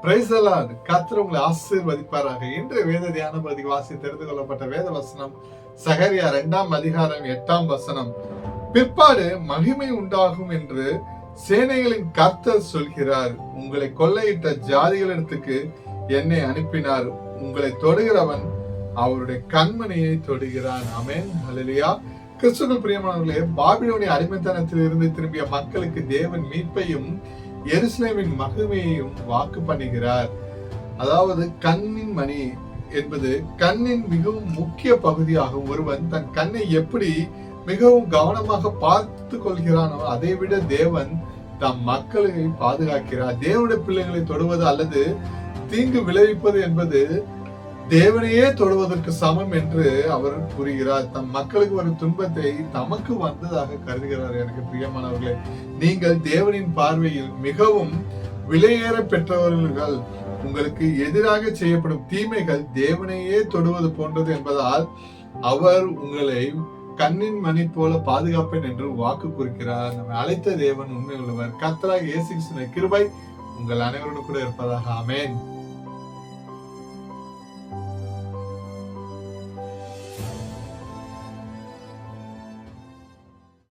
Praise the Lord. கர்த்தர் உங்களை ஆசீர்வதிப்பாராக. இன்று வேத தியான பகுதி வாசி தெரிந்து கொள்ளப்பட்ட வேத வசனம் சகரியா 2ஆம் அதிகாரம் 8ஆம் வசனம். பிற்பாடு மகிமை உண்டாகும் என்று சேனைகளின் கர்த்தர் சொல்கிறார். உங்களை கொள்ளையிட்ட ஜாதிகளிடத்துக்கு என்னை அனுப்பினார். உங்களை தொடுகிறவன் அவருடைய கண்மணியை தொடுகிறான். ஆமென், ஹல்லேலூயா. கிறிஸ்துவுக்குள் பிரியமானவர்களே, பாபிலோனிய அடிமைத்தனத்தில் இருந்து திரும்பிய மக்களுக்கு தேவன் மீட்பையும் எருசலேமின் மகிமையையும் வாக்கு பண்ணுகிறார். அதாவது கண்ணின் மணி என்பது கண்ணின் மிகவும் முக்கிய பகுதியாகும். ஒருவன் தன் கண்ணை எப்படி மிகவும் கவனமாக பார்த்து கொள்கிறானோ அதை விட தேவன் தம் மக்களை பாதுகாக்கிறார். தேவனுடைய பிள்ளைகளை தொடுவது அல்லது தீங்கு விளைவிப்பது என்பது தேவனையே தொடுவதற்கு சமம் என்று அவர் கூறுகிறார். தம் மக்களுக்கு வரும் துன்பத்தை தமக்கு வந்ததாக கருதுகிறார். எனக்கு பிரியமானவர்களே, நீங்கள் தேவனின் பார்வையில் மிகவும் விலையேற பெற்றவர்கள். உங்களுக்கு எதிராக செய்யப்படும் தீமைகள் தேவனையே தொடுவது போன்றது என்பதால் அவர் உங்களை கண்ணின் மணி போல பாதுகாப்பேன் என்று வாக்கு கூறுகிறார். நம்ம அழைத்த தேவன் உண்மை உள்ளவர். கர்த்தராகிய இயேசு கிறிஸ்துவின் கிருபை உங்கள் அனைவரோடு கூட இருப்பதாக. ஆமென்.